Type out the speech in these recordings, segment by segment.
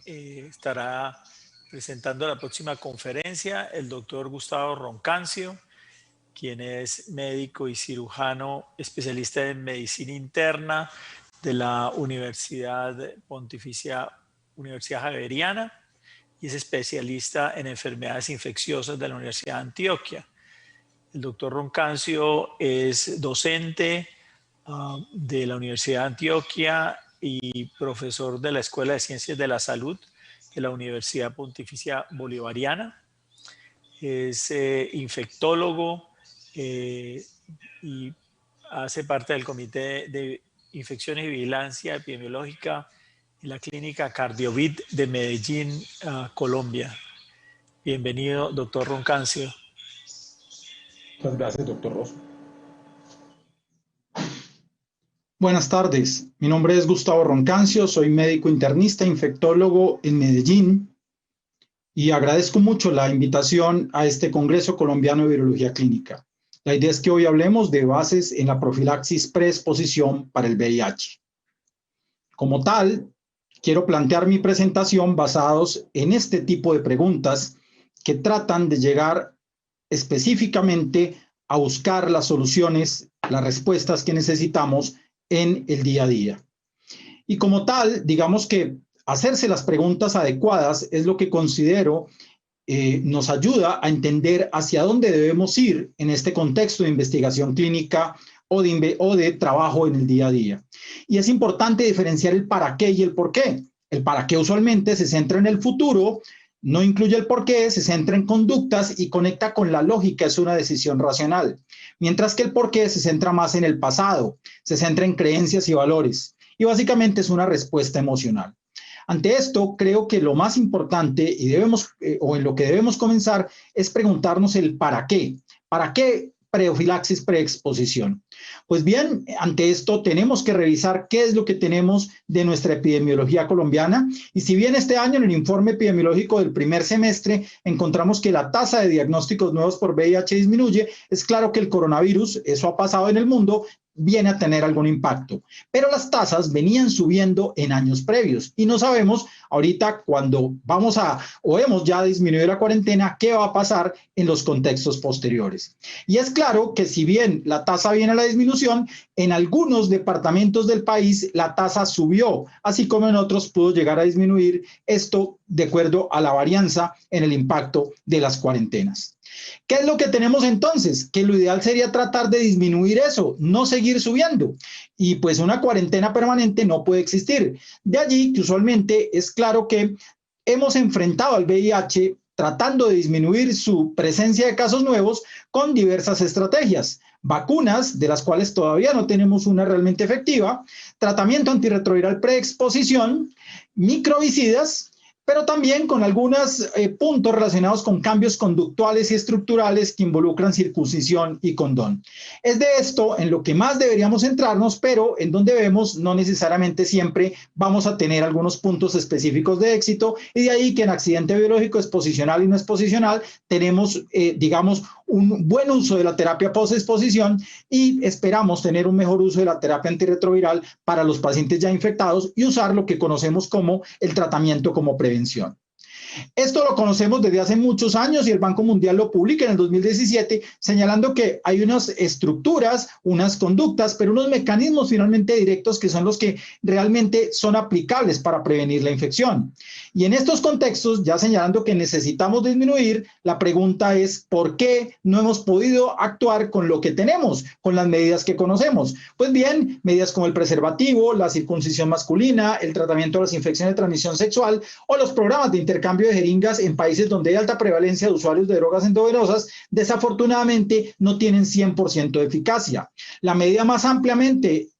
Estará presentando la próxima conferencia el doctor Gustavo Roncancio, quien es médico y cirujano especialista en medicina interna de la Universidad Pontificia Universidad Javeriana y es especialista en enfermedades infecciosas de la Universidad de Antioquia. El doctor Roncancio es docente de la Universidad de Antioquia y profesor de la Escuela de Ciencias de la Salud de la Universidad Pontificia Bolivariana. Es infectólogo y hace parte del Comité de Infecciones y Vigilancia Epidemiológica en la Clínica Cardiovid de Medellín, Colombia. Bienvenido, doctor Roncancio. Muchas gracias, doctor Rosso. Buenas tardes, mi nombre es Gustavo Roncancio, soy médico internista, infectólogo en Medellín y agradezco mucho la invitación a este Congreso Colombiano de Virología Clínica. La idea es que hoy hablemos de bases en la profilaxis preexposición para el VIH. Como tal, quiero plantear mi presentación basados en este tipo de preguntas que tratan de llegar específicamente a buscar las soluciones, las respuestas que necesitamos en el día a día. Y como tal, digamos que hacerse las preguntas adecuadas es lo que considero nos ayuda a entender hacia dónde debemos ir en este contexto de investigación clínica o de trabajo en el día a día. Y es importante diferenciar el para qué y el por qué. El para qué usualmente se centra en el futuro, no incluye el por qué, se centra en conductas y conecta con la lógica, es una decisión racional. Mientras que el por qué se centra más en el pasado, se centra en creencias y valores. Y básicamente es una respuesta emocional. Ante esto, creo que lo más importante y o en lo que debemos comenzar es preguntarnos el para qué. ¿Para qué profilaxis preexposición? Pues bien, ante esto tenemos que revisar qué es lo que tenemos de nuestra epidemiología colombiana. Y si bien este año en el informe epidemiológico del primer semestre encontramos que la tasa de diagnósticos nuevos por VIH disminuye, es claro que el coronavirus, eso ha pasado en el mundo, viene a tener algún impacto. Pero las tasas venían subiendo en años previos y no sabemos ahorita cuando hemos ya disminuido la cuarentena, qué va a pasar en los contextos posteriores. Y es claro que si bien la tasa viene a la disminución, en algunos departamentos del país la tasa subió, así como en otros pudo llegar a disminuir, esto de acuerdo a la varianza en el impacto de las cuarentenas. ¿Qué es lo que tenemos entonces? Que lo ideal sería tratar de disminuir eso, no seguir subiendo. Y pues una cuarentena permanente no puede existir. De allí que usualmente es claro que hemos enfrentado al VIH tratando de disminuir su presencia de casos nuevos con diversas estrategias. Vacunas, de las cuales todavía no tenemos una realmente efectiva, tratamiento antirretroviral preexposición, microvicidas, pero también con algunos puntos relacionados con cambios conductuales y estructurales que involucran circuncisión y condón. Es de esto en lo que más deberíamos centrarnos, pero en donde vemos no necesariamente siempre vamos a tener algunos puntos específicos de éxito, y de ahí que en accidente biológico exposicional y no exposicional tenemos, digamos, un buen uso de la terapia post-exposición y esperamos tener un mejor uso de la terapia antirretroviral para los pacientes ya infectados y usar lo que conocemos como el tratamiento como prevención. Esto lo conocemos desde hace muchos años y el Banco Mundial lo publica en el 2017, señalando que hay unas estructuras, unas conductas, pero unos mecanismos finalmente directos que son los que realmente son aplicables para prevenir la infección. Y en estos contextos, ya señalando que necesitamos disminuir, la pregunta es ¿por qué no hemos podido actuar con lo que tenemos, con las medidas que conocemos? Pues bien, medidas como el preservativo, la circuncisión masculina, el tratamiento de las infecciones de transmisión sexual o los programas de intercambio de jeringas en países donde hay alta prevalencia de usuarios de drogas endovenosas, desafortunadamente no tienen 100% de eficacia. La medida más ampliamente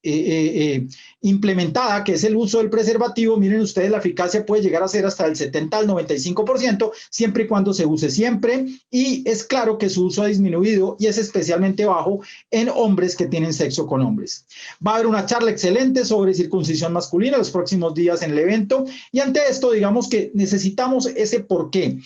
implementada, que es el uso del preservativo, miren ustedes, la eficacia puede llegar a ser hasta el 70 al 95%, siempre y cuando se use siempre, y es claro que su uso ha disminuido y es especialmente bajo en hombres que tienen sexo con hombres. Va a haber una charla excelente sobre circuncisión masculina los próximos días en el evento, y ante esto digamos que necesitamos ese por qué.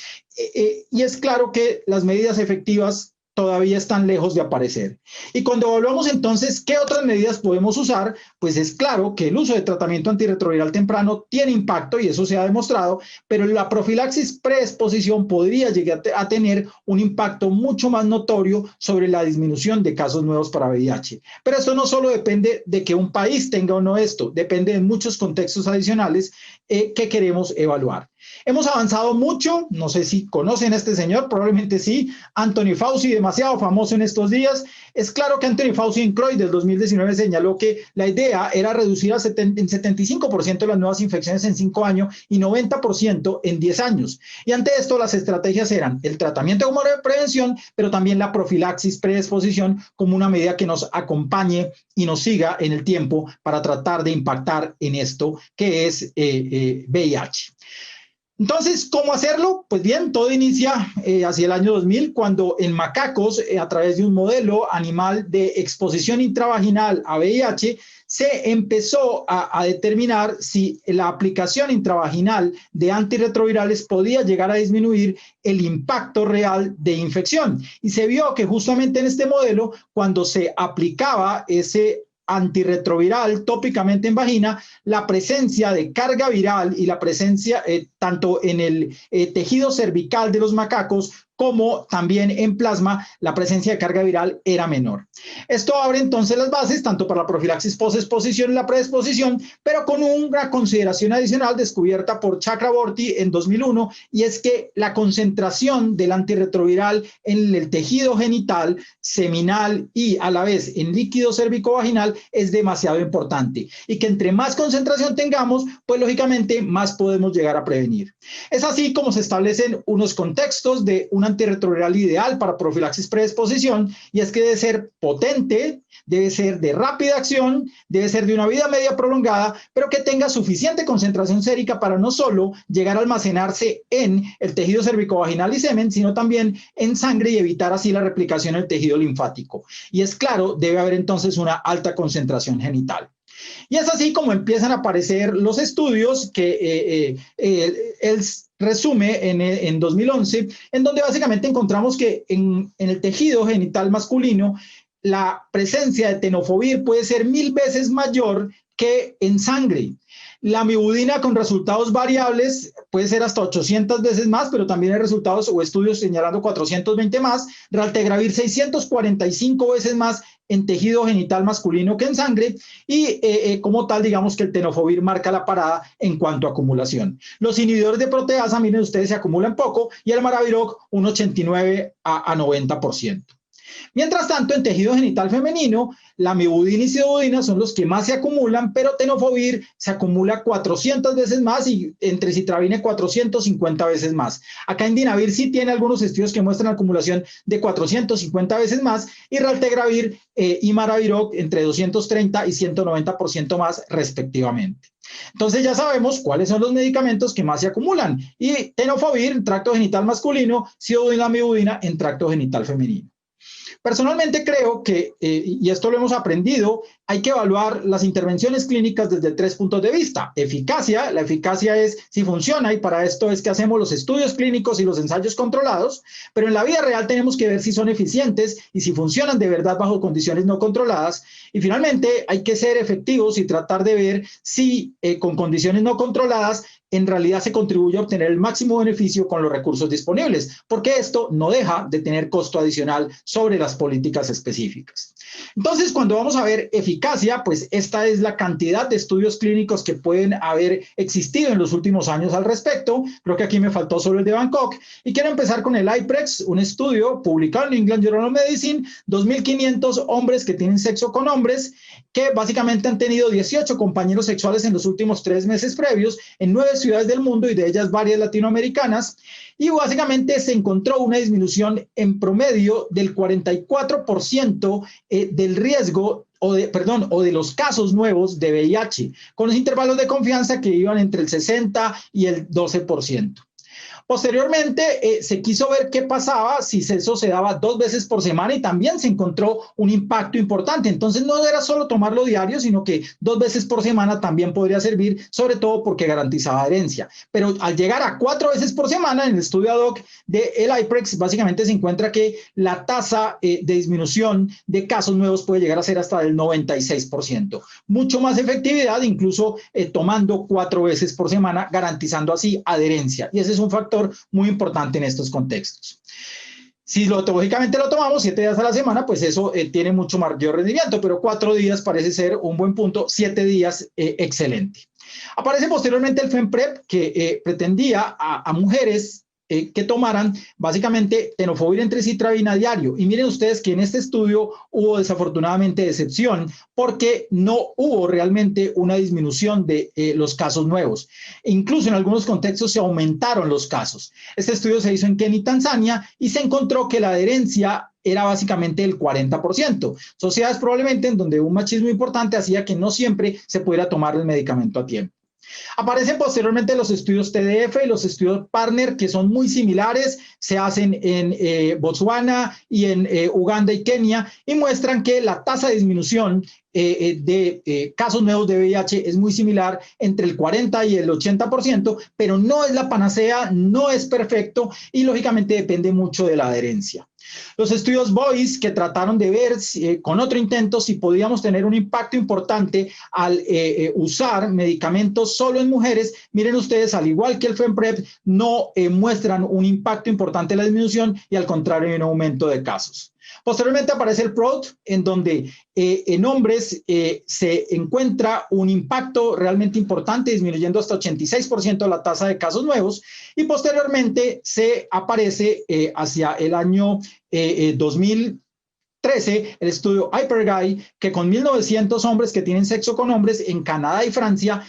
Y es claro que las medidas efectivas todavía están lejos de aparecer. Y cuando evaluamos entonces qué otras medidas podemos usar, pues es claro que el uso de tratamiento antirretroviral temprano tiene impacto y eso se ha demostrado, pero la profilaxis preexposición podría llegar a tener un impacto mucho más notorio sobre la disminución de casos nuevos para VIH. Pero esto no solo depende de que un país tenga o no esto, depende de muchos contextos adicionales que queremos evaluar. Hemos avanzado mucho, no sé si conocen a este señor, probablemente sí, Anthony Fauci, demasiado famoso en estos días. Es claro que Anthony Fauci en CROI del 2019 señaló que la idea era reducir en 75% las nuevas infecciones en 5 años y 90% en 10 años. Y ante esto las estrategias eran el tratamiento como prevención, pero también la profilaxis preexposición como una medida que nos acompañe y nos siga en el tiempo para tratar de impactar en esto que es VIH. Entonces, ¿cómo hacerlo? Pues bien, todo inicia hacia el año 2000, cuando en macacos, a través de un modelo animal de exposición intravaginal a VIH, se empezó a determinar si la aplicación intravaginal de antirretrovirales podía llegar a disminuir el impacto real de infección. Y se vio que justamente en este modelo, cuando se aplicaba ese antirretroviral tópicamente en vagina, la presencia de carga viral y la presencia tanto en el tejido cervical de los macacos como también en plasma, la presencia de carga viral era menor. Esto abre entonces las bases tanto para la profilaxis posexposición y la preexposición, pero con una consideración adicional descubierta por Chakraborty en 2001, y es que la concentración del antirretroviral en el tejido genital, seminal y a la vez en líquido cervicovaginal es demasiado importante, y que entre más concentración tengamos, pues lógicamente más podemos llegar a prevenir. Es así como se establecen unos contextos de un antirretroviral ideal para profilaxis preexposición, y es que debe ser potente, debe ser de rápida acción, debe ser de una vida media prolongada, pero que tenga suficiente concentración sérica para no solo llegar a almacenarse en el tejido cervicovaginal y semen, sino también en sangre y evitar así la replicación del tejido linfático. Y es claro, debe haber entonces una alta concentración genital. Y es así como empiezan a aparecer los estudios que él resume en 2011, en donde básicamente encontramos que en el tejido genital masculino la presencia de tenofovir puede ser 1000 veces mayor que en sangre. La amibudina con resultados variables puede ser hasta 800 veces más, pero también hay resultados o estudios señalando 420 más. Raltegravir 645 veces más en tejido genital masculino que en sangre, y como tal, digamos que el tenofovir marca la parada en cuanto a acumulación. Los inhibidores de proteasa, miren ustedes, se acumulan poco, y el maraviroc un 89 a 90%. Mientras tanto, en tejido genital femenino, la amibudina y sidobudina son los que más se acumulan, pero tenofovir se acumula 400 veces más y entre citravine 450 veces más. Acá indinavir sí tiene algunos estudios que muestran acumulación de 450 veces más, y raltegravir y maraviroc entre 230 y 190% más respectivamente. Entonces ya sabemos cuáles son los medicamentos que más se acumulan, y tenofovir en tracto genital masculino, sidobudina, amibudina en tracto genital femenino. Personalmente creo que, y esto lo hemos aprendido, hay que evaluar las intervenciones clínicas desde 3 puntos de vista. Eficacia, la eficacia es si funciona, y para esto es que hacemos los estudios clínicos y los ensayos controlados, pero en la vida real tenemos que ver si son eficientes y si funcionan de verdad bajo condiciones no controladas. Y finalmente hay que ser efectivos y tratar de ver si con condiciones no controladas en realidad se contribuye a obtener el máximo beneficio con los recursos disponibles, porque esto no deja de tener costo adicional sobre las políticas específicas. Entonces, cuando vamos a ver eficacia, pues esta es la cantidad de estudios clínicos que pueden haber existido en los últimos años al respecto. Creo que aquí me faltó solo el de Bangkok, y quiero empezar con el IPREX, un estudio publicado en England Journal of Medicine, 2.500 hombres que tienen sexo con hombres, que básicamente han tenido 18 compañeros sexuales en los últimos 3 meses previos en 9 ciudades del mundo, y de ellas varias latinoamericanas, y básicamente se encontró una disminución en promedio del 44% del riesgo o de los casos nuevos de VIH, con los intervalos de confianza que iban entre el 60 y el 12%. Posteriormente, se quiso ver qué pasaba si eso se daba 2 veces por semana y también se encontró un impacto importante. Entonces, no era solo tomarlo diario, sino que 2 veces por semana también podría servir, sobre todo porque garantizaba adherencia. Pero al llegar a 4 veces por semana, en el estudio ad hoc de el IPREX, básicamente se encuentra que la tasa de disminución de casos nuevos puede llegar a ser hasta del 96%. Mucho más efectividad, incluso tomando 4 veces por semana, garantizando así adherencia. Y ese es un factor muy importante en estos contextos. Si lógicamente lo tomamos 7 días a la semana, pues eso tiene mucho mayor rendimiento, pero 4 días parece ser un buen punto, 7 días excelente. Aparece posteriormente el FEMPREP que pretendía a mujeres que tomaran básicamente tenofovir en tricytravina diario. Y miren ustedes que en este estudio hubo desafortunadamente decepción porque no hubo realmente una disminución de los casos nuevos. E incluso en algunos contextos se aumentaron los casos. Este estudio se hizo en Kenia y Tanzania y se encontró que la adherencia era básicamente el 40%. Sociedades probablemente en donde un machismo importante hacía que no siempre se pudiera tomar el medicamento a tiempo. Aparecen posteriormente los estudios TDF y los estudios Partner, que son muy similares, se hacen en Botswana y en Uganda y Kenia, y muestran que la tasa de disminución de casos nuevos de VIH es muy similar, entre el 40 y el 80%, pero no es la panacea, no es perfecto y lógicamente depende mucho de la adherencia. Los estudios BOIS que trataron de ver con otro intento si podíamos tener un impacto importante al usar medicamentos solo en mujeres, miren ustedes, al igual que el FEMPREP, no muestran un impacto importante en la disminución y al contrario hay un aumento de casos. Posteriormente aparece el PROT, en donde en hombres se encuentra un impacto realmente importante, disminuyendo hasta 86% la tasa de casos nuevos, y posteriormente se aparece hacia el año 2013 el estudio IPERGAI, que con 1.900 hombres que tienen sexo con hombres en Canadá y Francia,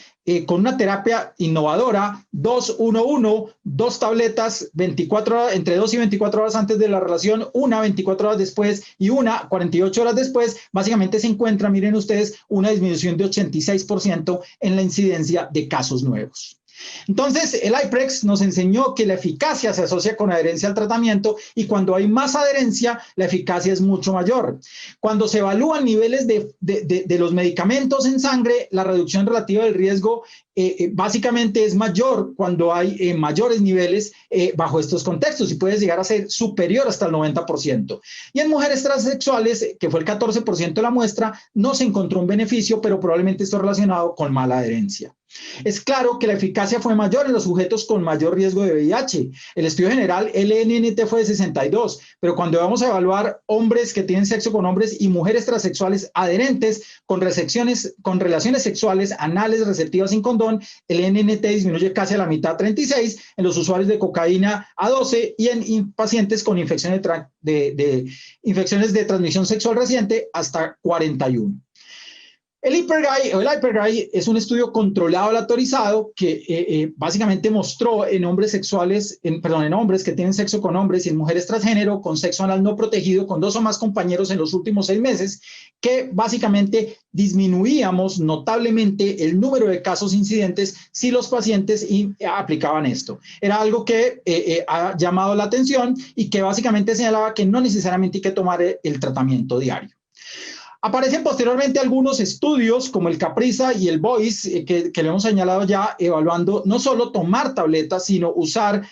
con una terapia innovadora, 2-1-1, 2 tabletas 24 horas, entre 2 y 24 horas antes de la relación, una 24 horas después y una 48 horas después, básicamente se encuentra, miren ustedes, una disminución de 86% en la incidencia de casos nuevos. Entonces, el IPREX nos enseñó que la eficacia se asocia con adherencia al tratamiento y cuando hay más adherencia, la eficacia es mucho mayor. Cuando se evalúan niveles de los medicamentos en sangre, la reducción relativa del riesgo básicamente es mayor cuando hay mayores niveles bajo estos contextos y puede llegar a ser superior hasta el 90%. Y en mujeres transexuales, que fue el 14% de la muestra, no se encontró un beneficio, pero probablemente esto relacionado con mala adherencia. Es claro que la eficacia fue mayor en los sujetos con mayor riesgo de VIH. El estudio general LNNT fue de 62, pero cuando vamos a evaluar hombres que tienen sexo con hombres y mujeres transexuales adherentes con relaciones sexuales anales receptivas sin condón, el NNT disminuye casi a la mitad, 36, en los usuarios de cocaína a 12 y en pacientes con infecciones de transmisión sexual reciente hasta 41. El IPERGAI es un estudio controlado aleatorizado que básicamente mostró en hombres en hombres que tienen sexo con hombres y en mujeres transgénero con sexo anal no protegido con 2 o más compañeros en los últimos 6 meses, que básicamente disminuíamos notablemente el número de casos incidentes si los pacientes aplicaban esto. Era algo que ha llamado la atención y que básicamente señalaba que no necesariamente hay que tomar el tratamiento diario. Aparecen posteriormente algunos estudios como el CAPRISA y el BOIS que lo hemos señalado ya, evaluando no solo tomar tabletas, sino usar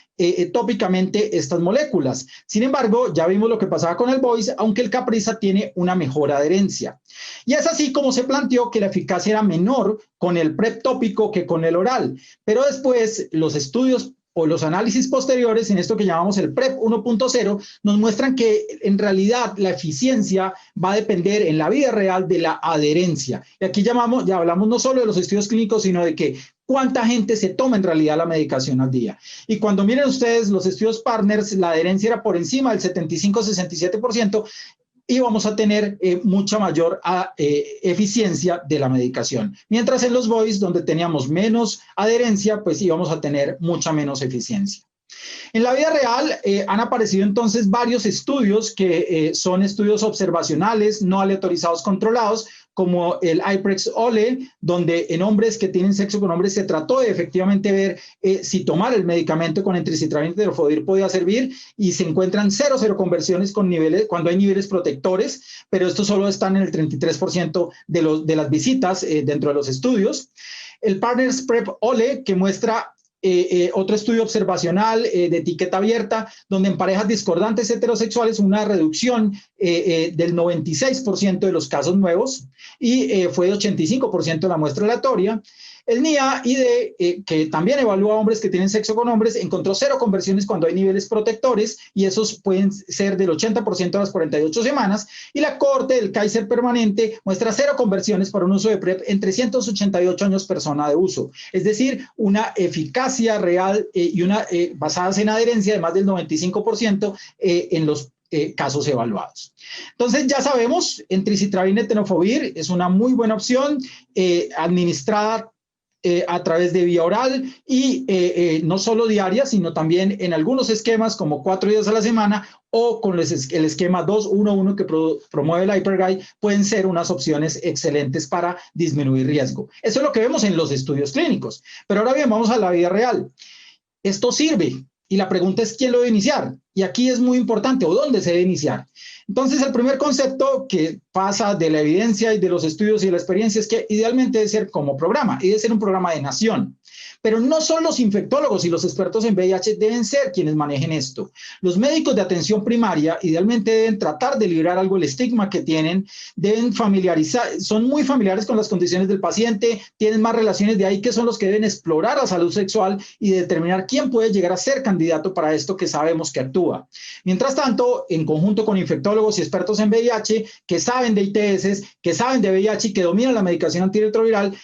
tópicamente estas moléculas. Sin embargo, ya vimos lo que pasaba con el BOIS, aunque el CAPRISA tiene una mejor adherencia. Y es así como se planteó que la eficacia era menor con el PrEP tópico que con el oral. Pero después los estudios o los análisis posteriores en esto que llamamos el PrEP 1.0 nos muestran que en realidad la eficiencia va a depender en la vida real de la adherencia. Y aquí ya hablamos no solo de los estudios clínicos, sino de que cuánta gente se toma en realidad la medicación al día. Y cuando miren ustedes los estudios Partners, la adherencia era por encima del 75-67%, y vamos a tener mucha mayor eficiencia de la medicación. Mientras en los BOIS, donde teníamos menos adherencia, pues íbamos a tener mucha menos eficiencia. En la vida real han aparecido entonces varios estudios que son estudios observacionales, no aleatorizados controlados, como el IPREX-OLE, donde en hombres que tienen sexo con hombres se trató de efectivamente ver si tomar el medicamento con entricitrabina y tenofovir podía servir, y se encuentran cero conversiones con niveles, cuando hay niveles protectores, pero estos solo están en el 33% de las visitas dentro de los estudios. El Partners PrEP-OLE, que muestra otro estudio observacional de etiqueta abierta, donde en parejas discordantes heterosexuales una reducción del 96% de los casos nuevos, y fue de 85% de la muestra aleatoria. El NIA-ID, que también evalúa a hombres que tienen sexo con hombres, encontró cero conversiones cuando hay niveles protectores, y esos pueden ser del 80% a las 48 semanas. Y la cohorte del Kaiser permanente muestra cero conversiones para un uso de PrEP en 388 años persona de uso. Es decir, una eficacia real y basadas en adherencia de más del 95% en los casos evaluados. Entonces ya sabemos, entricitrabina y tenofovir es una muy buena opción, administrada a través de vía oral, y no solo diaria, sino también en algunos esquemas como 4 días a la semana, o con el esquema 2-1-1 que promueve el HyperGuide, pueden ser unas opciones excelentes para disminuir riesgo. Eso es lo que vemos en los estudios clínicos. Pero ahora bien, vamos a la vida real. Esto sirve, y la pregunta es ¿quién lo debe iniciar? Y aquí es muy importante, ¿o dónde se debe iniciar? Entonces, el primer concepto que pasa de la evidencia y de los estudios y de la experiencia es que idealmente debe ser como programa, y debe ser un programa de nación. Pero no son los infectólogos y los expertos en VIH deben ser quienes manejen esto. Los médicos de atención primaria idealmente deben tratar de liberar algo el estigma que tienen, deben familiarizar, son muy familiares con las condiciones del paciente, tienen más relaciones, de ahí que son los que deben explorar la salud sexual y determinar quién puede llegar a ser candidato para esto que sabemos que actúa. Mientras tanto, en conjunto con infectólogos y expertos en VIH que saben de ITS, que saben de VIH y que dominan la medicación antirretroviral,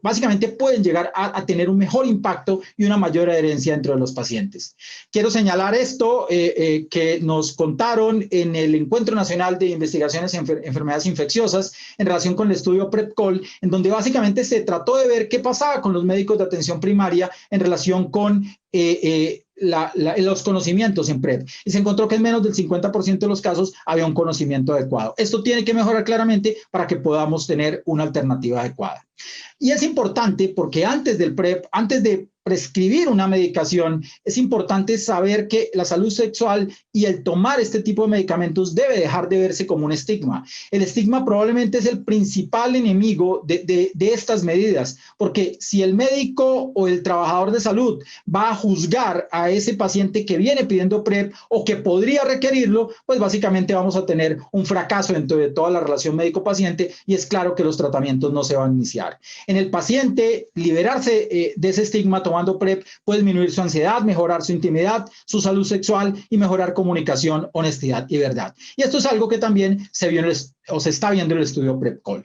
básicamente pueden llegar a tener un mejor impacto y una mayor adherencia dentro de los pacientes. Quiero señalar esto que nos contaron en el Encuentro Nacional de Investigaciones en Enfermedades Infecciosas en relación con el estudio PrEP-COL, en donde básicamente se trató de ver qué pasaba con los médicos de atención primaria en relación con los conocimientos en PrEP, y se encontró que en menos del 50% de los casos había un conocimiento adecuado. Esto tiene que mejorar claramente para que podamos tener una alternativa adecuada. Y es importante porque antes del PrEP, antes de prescribir una medicación, es importante saber que la salud sexual y el tomar este tipo de medicamentos debe dejar de verse como un estigma. El estigma probablemente es el principal enemigo de estas medidas, porque si el médico o el trabajador de salud va a juzgar a ese paciente que viene pidiendo PrEP o que podría requerirlo, pues básicamente vamos a tener un fracaso dentro de toda la relación médico-paciente, y es claro que los tratamientos no se van a iniciar. En el paciente, liberarse de ese estigma tomando PrEP puede disminuir su ansiedad, mejorar su intimidad, su salud sexual y mejorar comunicación, honestidad y verdad. Y esto es algo que también se vio se está viendo en el estudio PrEP-COL.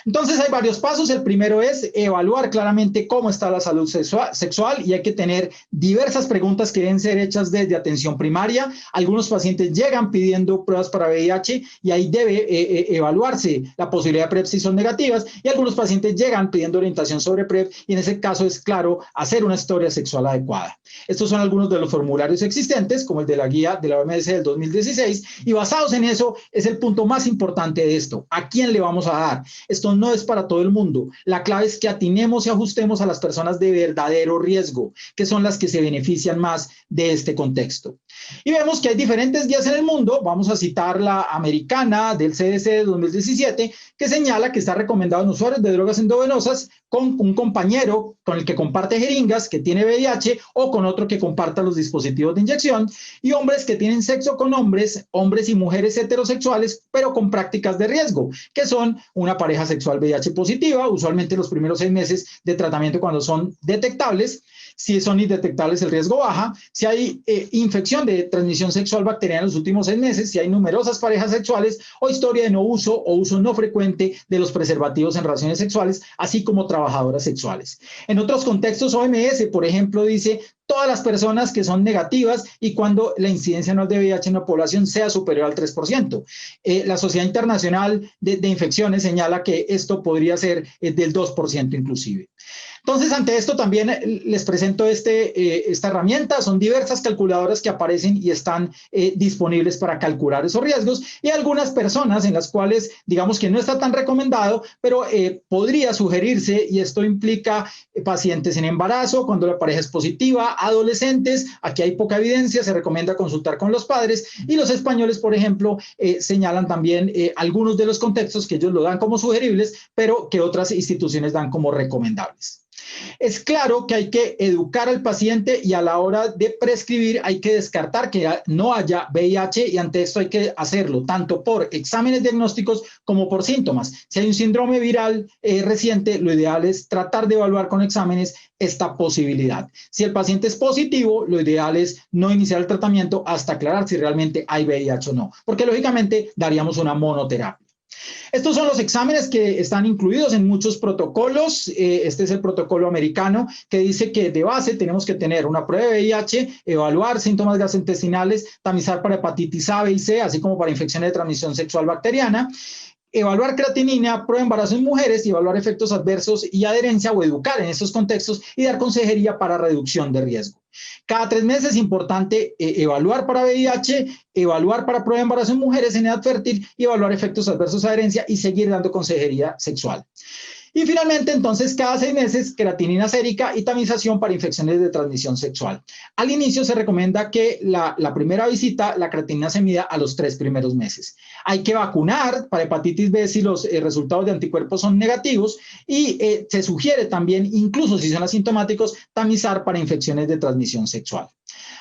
Entonces hay varios pasos. El primero es evaluar claramente cómo está la salud sexual, y hay que tener diversas preguntas que deben ser hechas desde atención primaria. Algunos pacientes llegan pidiendo pruebas para VIH y ahí debe evaluarse la posibilidad de PrEP si son negativas, y algunos pacientes llegan pidiendo orientación sobre PrEP, y en ese caso es claro hacer una historia sexual adecuada. Estos son algunos de los formularios existentes, como el de la guía de la OMS del 2016, y basados en eso es el punto más importante de esto. ¿A quién le vamos a dar? Esto no es para todo el mundo. La clave es que atinemos y ajustemos a las personas de verdadero riesgo, que son las que se benefician más de este contexto. Y vemos que hay diferentes guías en el mundo. Vamos a citar la americana del CDC de 2017, que señala que está recomendado en usuarios de drogas endovenosas con un compañero con el que comparte jeringas, que tiene VIH, o con otro que comparta los dispositivos de inyección, y hombres que tienen sexo con hombres, hombres y mujeres heterosexuales, pero con prácticas de riesgo, que son una pareja sexual VIH positiva, usualmente los primeros 6 meses de tratamiento cuando son detectables. Si son indetectables, el riesgo baja. Si hay infección de transmisión sexual bacteriana en los últimos 6 meses, si hay numerosas parejas sexuales, o historia de no uso o uso no frecuente de los preservativos en relaciones sexuales, así como trabajadoras sexuales. En otros contextos, OMS, por ejemplo, dice todas las personas que son negativas y cuando la incidencia anual de VIH en la población sea superior al 3%. La Sociedad Internacional de Infecciones señala que esto podría ser del 2% inclusive. Entonces, ante esto también les presento esta herramienta. Son diversas calculadoras que aparecen y están disponibles para calcular esos riesgos, y algunas personas en las cuales, digamos que no está tan recomendado, pero podría sugerirse, y esto implica pacientes en embarazo, cuando la pareja es positiva, adolescentes, aquí hay poca evidencia, se recomienda consultar con los padres, y los españoles, por ejemplo, señalan también algunos de los contextos que ellos lo dan como sugeribles, pero que otras instituciones dan como recomendables. Es claro que hay que educar al paciente y a la hora de prescribir hay que descartar que no haya VIH, y ante esto hay que hacerlo tanto por exámenes diagnósticos como por síntomas. Si hay un síndrome viral reciente, lo ideal es tratar de evaluar con exámenes esta posibilidad. Si el paciente es positivo, lo ideal es no iniciar el tratamiento hasta aclarar si realmente hay VIH o no, porque lógicamente daríamos una monoterapia. Estos son los exámenes que están incluidos en muchos protocolos. Este es el protocolo americano, que dice que de base tenemos que tener una prueba de VIH, evaluar síntomas gastrointestinales, tamizar para hepatitis A, B y C, así como para infecciones de transmisión sexual bacteriana, evaluar creatinina, prueba de embarazo en mujeres, y evaluar efectos adversos y adherencia, o educar en estos contextos y dar consejería para reducción de riesgo. Cada 3 meses es importante evaluar para VIH, evaluar para prueba de embarazo en mujeres en edad fértil y evaluar efectos adversos de adherencia, y seguir dando consejería sexual. Y finalmente, entonces, cada 6 meses, creatinina sérica y tamización para infecciones de transmisión sexual. Al inicio se recomienda que la primera visita, la creatinina se mida a los 3 primeros meses. Hay que vacunar para hepatitis B si los resultados de anticuerpos son negativos, y se sugiere también, incluso si son asintomáticos, tamizar para infecciones de transmisión sexual.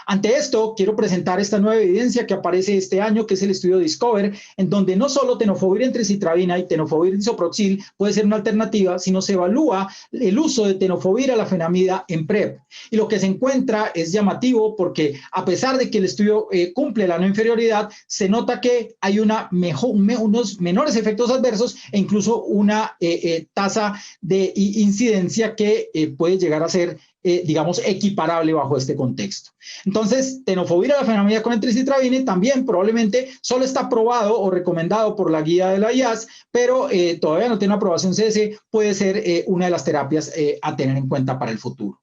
Ante esto, quiero presentar esta nueva evidencia que aparece este año, que es el estudio Discover, en donde no solo tenofovir entricitrabina y tenofovir disoproxil puede ser una alternativa, sino se evalúa el uso de tenofovir alafenamida en PrEP. Y lo que se encuentra es llamativo, porque a pesar de que el estudio cumple la no inferioridad, se nota que hay unos menores efectos adversos, e incluso una tasa de incidencia que puede llegar a ser digamos, equiparable bajo este contexto. Entonces, tenofovir alafenamida con entricitrabina también probablemente solo está aprobado o recomendado por la guía de la IAS, pero todavía no tiene una aprobación CDC, puede ser una de las terapias a tener en cuenta para el futuro.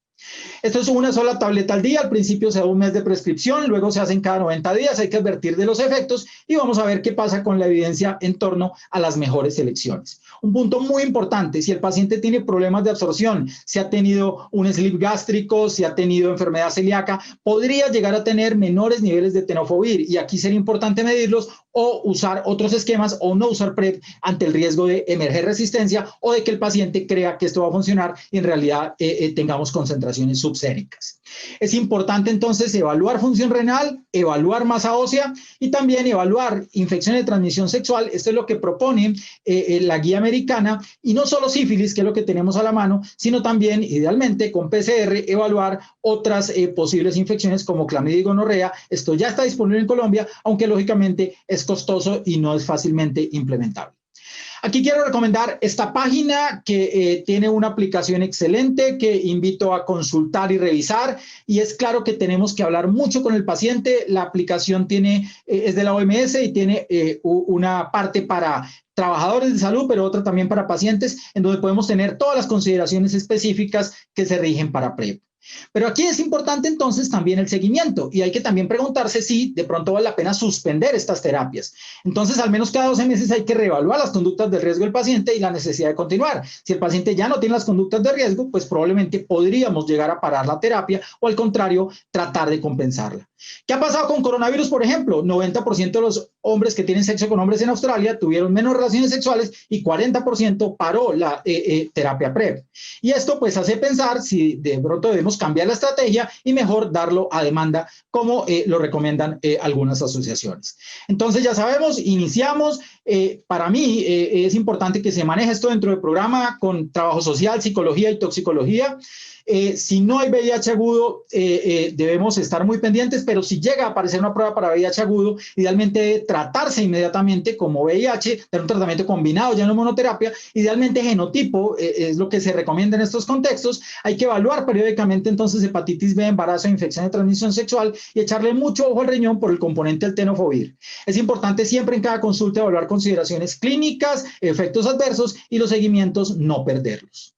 Esto es una sola tableta al día. Al principio se da 1 mes de prescripción, luego se hacen cada 90 días, hay que advertir de los efectos, y vamos a ver qué pasa con la evidencia en torno a las mejores selecciones. Un punto muy importante: si el paciente tiene problemas de absorción, si ha tenido un slip gástrico, si ha tenido enfermedad celíaca, podría llegar a tener menores niveles de tenofovir, y aquí sería importante medirlos o usar otros esquemas, o no usar PrEP ante el riesgo de emerger resistencia, o de que el paciente crea que esto va a funcionar y en realidad tengamos concentraciones subséricas. Es importante entonces evaluar función renal, evaluar masa ósea y también evaluar infecciones de transmisión sexual. Esto es lo que propone la guía americana, y no solo sífilis, que es lo que tenemos a la mano, sino también, idealmente, con PCR, evaluar otras posibles infecciones como clamidia y gonorrea. Esto ya está disponible en Colombia, aunque lógicamente es costoso y no es fácilmente implementable. Aquí quiero recomendar esta página, que tiene una aplicación excelente que invito a consultar y revisar, y es claro que tenemos que hablar mucho con el paciente. La aplicación es de la OMS y tiene una parte para trabajadores de salud, pero otra también para pacientes, en donde podemos tener todas las consideraciones específicas que se rigen para PrEP. Pero aquí es importante entonces también el seguimiento, y hay que también preguntarse si de pronto vale la pena suspender estas terapias. Entonces, al menos cada 12 meses hay que reevaluar las conductas de riesgo del paciente y la necesidad de continuar. Si el paciente ya no tiene las conductas de riesgo, pues probablemente podríamos llegar a parar la terapia, o al contrario, tratar de compensarla. ¿Qué ha pasado con coronavirus, por ejemplo? 90% de los hombres que tienen sexo con hombres en Australia tuvieron menos relaciones sexuales, y 40% paró la terapia PrEP. Y esto pues hace pensar si de pronto debemos cambiar la estrategia y mejor darlo a demanda, como lo recomiendan algunas asociaciones. Entonces, ya sabemos, iniciamos. Para mí es importante que se maneje esto dentro del programa con trabajo social, psicología y toxicología. Si no hay VIH agudo, debemos estar muy pendientes, pero si llega a aparecer una prueba para VIH agudo, idealmente debe tratarse inmediatamente como VIH, tener un tratamiento combinado ya no monoterapia, idealmente genotipo, es lo que se recomienda en estos contextos. Hay que evaluar periódicamente entonces hepatitis B, embarazo e infección de transmisión sexual, y echarle mucho ojo al riñón por el componente del tenofovir. Es importante siempre en cada consulta evaluar consideraciones clínicas, efectos adversos y los seguimientos, no perderlos.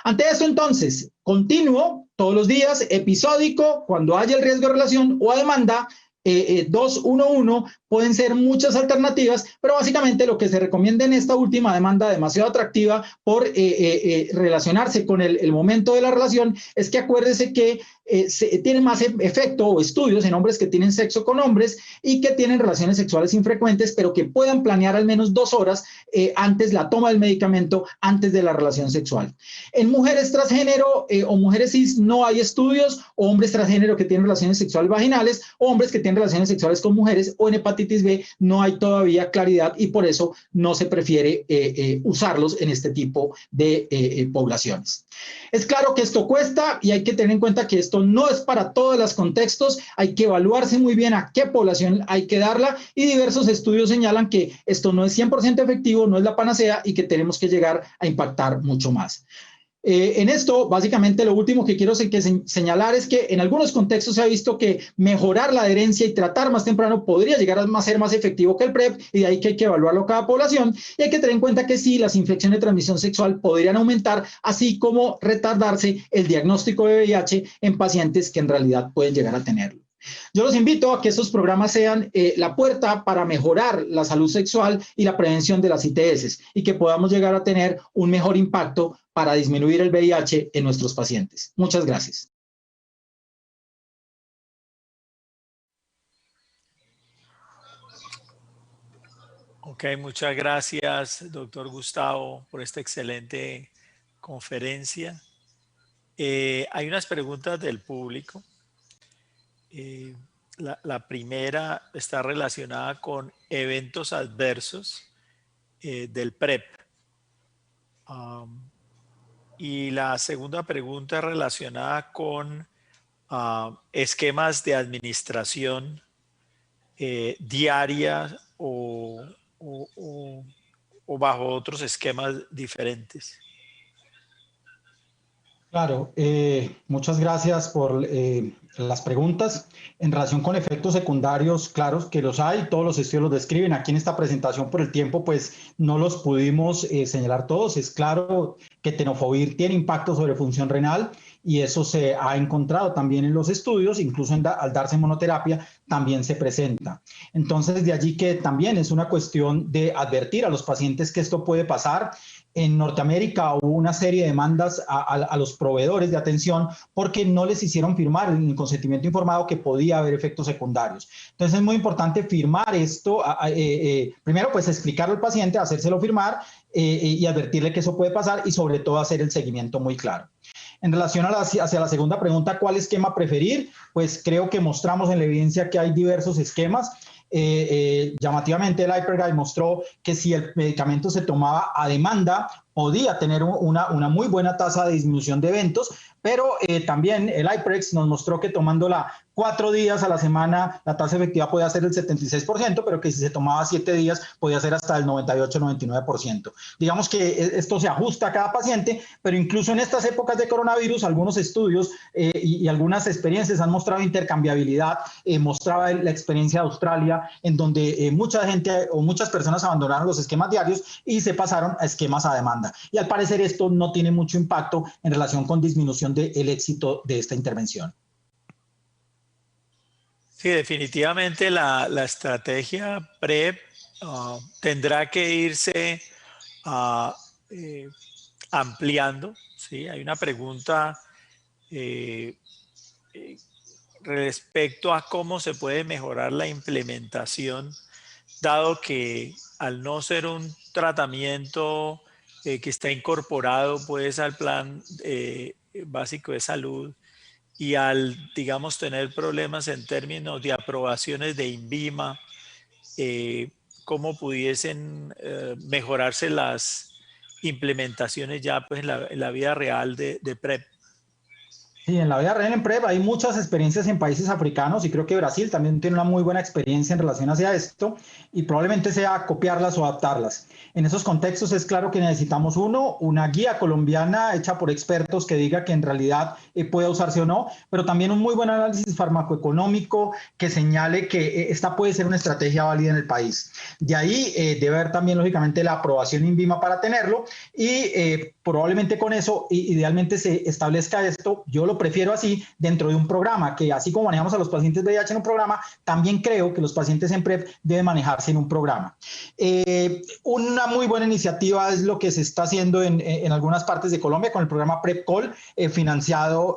Ante esto, entonces, continuo todos los días, episódico, cuando haya el riesgo de relación o a demanda, 211, pueden ser muchas alternativas, pero básicamente lo que se recomienda en esta última demanda demasiado atractiva por relacionarse con el momento de la relación es que acuérdese que tiene más efecto o estudios en hombres que tienen sexo con hombres y que tienen relaciones sexuales infrecuentes, pero que puedan planear al menos 2 horas antes la toma del medicamento, antes de la relación sexual. En mujeres transgénero o mujeres cis no hay estudios, o hombres transgénero que tienen relaciones sexuales vaginales, o hombres que tienen relaciones sexuales con mujeres, o en hepatitis B no hay todavía claridad y por eso no se prefiere usarlos en este tipo de poblaciones. Es claro que esto cuesta y hay que tener en cuenta que esto no es para todos los contextos, hay que evaluarse muy bien a qué población hay que darla y diversos estudios señalan que esto no es 100% efectivo, no es la panacea y que tenemos que llegar a impactar mucho más. En esto, básicamente, lo último que quiero señalar es que en algunos contextos se ha visto que mejorar la adherencia y tratar más temprano podría llegar a ser más efectivo que el PrEP, y de ahí que hay que evaluarlo cada población, y hay que tener en cuenta que sí, las infecciones de transmisión sexual podrían aumentar, así como retardarse el diagnóstico de VIH en pacientes que en realidad pueden llegar a tenerlo. Yo los invito a que estos programas sean la puerta para mejorar la salud sexual y la prevención de las ITS y que podamos llegar a tener un mejor impacto para disminuir el VIH en nuestros pacientes. Muchas gracias. Ok, muchas gracias, doctor Gustavo, por esta excelente conferencia. Hay unas preguntas del público. La primera está relacionada con eventos adversos del PrEP. Y la segunda pregunta es relacionada con esquemas de administración diaria o bajo otros esquemas diferentes. Claro, muchas gracias por las preguntas. En relación con efectos secundarios, claros que los hay, todos los estudios los describen. Aquí en esta presentación por el tiempo, pues no los pudimos señalar todos. Es claro que tenofovir tiene impacto sobre función renal y eso se ha encontrado también en los estudios, incluso al darse monoterapia también se presenta. Entonces, de allí que también es una cuestión de advertir a los pacientes que esto puede pasar. En Norteamérica hubo una serie de demandas a los proveedores de atención porque no les hicieron firmar el consentimiento informado que podía haber efectos secundarios. Entonces es muy importante firmar esto, primero pues explicarle al paciente, hacérselo firmar y advertirle que eso puede pasar y sobre todo hacer el seguimiento muy claro. En relación hacia la segunda pregunta, ¿cuál esquema preferir? Pues creo que mostramos en la evidencia que hay diversos esquemas. Llamativamente el HyperGuide mostró que si el medicamento se tomaba a demanda podía tener una muy buena tasa de disminución de eventos, pero también el HyperX nos mostró que tomándola 4 días a la semana la tasa efectiva podía ser el 76%, pero que si se tomaba 7 días podía ser hasta el 98-99%. Digamos que esto se ajusta a cada paciente, pero incluso en estas épocas de coronavirus algunos estudios y algunas experiencias han mostrado intercambiabilidad. Mostraba la experiencia de Australia en donde mucha gente o muchas personas abandonaron los esquemas diarios y se pasaron a esquemas a demanda. Y al parecer esto no tiene mucho impacto en relación con disminución del éxito de esta intervención. Sí, definitivamente la estrategia PrEP tendrá que irse ampliando. ¿Sí? Hay una pregunta respecto a cómo se puede mejorar la implementación, dado que al no ser un tratamiento que está incorporado pues al plan básico de salud y al, digamos, tener problemas en términos de aprobaciones de INVIMA, cómo pudiesen mejorarse las implementaciones ya pues en la vida real de PrEP. Sí, en la vida real en PrEP hay muchas experiencias en países africanos y creo que Brasil también tiene una muy buena experiencia en relación hacia esto y probablemente sea copiarlas o adaptarlas. En esos contextos es claro que necesitamos una guía colombiana hecha por expertos que diga que en realidad puede usarse o no, pero también un muy buen análisis farmacoeconómico que señale que esta puede ser una estrategia válida en el país. De ahí debe haber también lógicamente la aprobación INVIMA para tenerlo y probablemente con eso idealmente se establezca esto. Yo lo prefiero así dentro de un programa, que así como manejamos a los pacientes VIH en un programa, también creo que los pacientes en PrEP deben manejarse en un programa. Una muy buena iniciativa es lo que se está haciendo en algunas partes de Colombia con el programa PrEPCol, financiado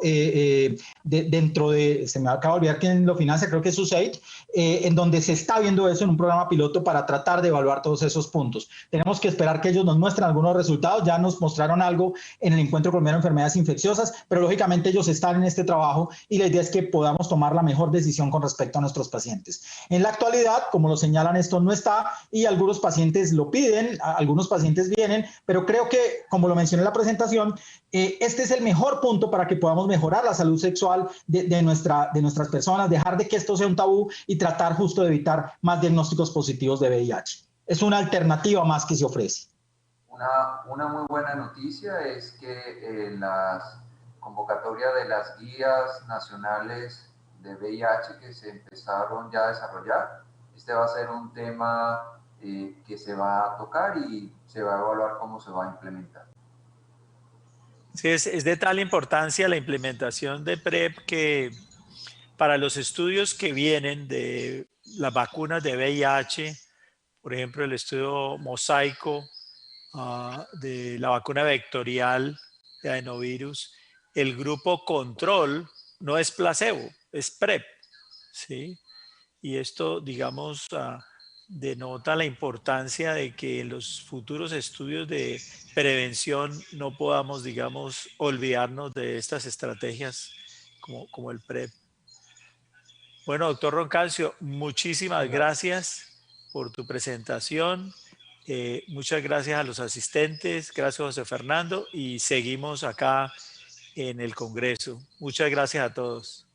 dentro de, se me acaba de olvidar quién lo financia, creo que es USAID, en donde se está viendo eso en un programa piloto para tratar de evaluar todos esos puntos. Tenemos que esperar que ellos nos muestren algunos resultados, ya nos mostraron algo en el Encuentro Colombiano de Enfermedades Infecciosas, pero lógicamente ellos están en este trabajo y la idea es que podamos tomar la mejor decisión con respecto a nuestros pacientes. En la actualidad, como lo señalan, esto no está y algunos pacientes lo piden, algunos pacientes vienen, pero creo que, como lo mencioné en la presentación, este es el mejor punto para que podamos mejorar la salud sexual de nuestras personas, dejar de que esto sea un tabú y tratar justo de evitar más diagnósticos positivos de VIH. Es una alternativa más que se ofrece. Una muy buena noticia es que las convocatorias de las guías nacionales de VIH que se empezaron ya a desarrollar, este va a ser un tema que se va a tocar y se va a evaluar cómo se va a implementar. Sí, es de tal importancia la implementación de PrEP que para los estudios que vienen de las vacunas de VIH, por ejemplo, el estudio mosaico de la vacuna vectorial de adenovirus, el grupo control no es placebo, es PrEP, ¿sí? Y esto, digamos, denota la importancia de que en los futuros estudios de prevención no podamos, digamos, olvidarnos de estas estrategias como el PrEP. Bueno, doctor Roncancio, muchísimas gracias por tu presentación. Muchas gracias a los asistentes, gracias José Fernando y seguimos acá en el Congreso. Muchas gracias a todos.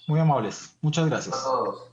Muy amables, muchas gracias. A todos.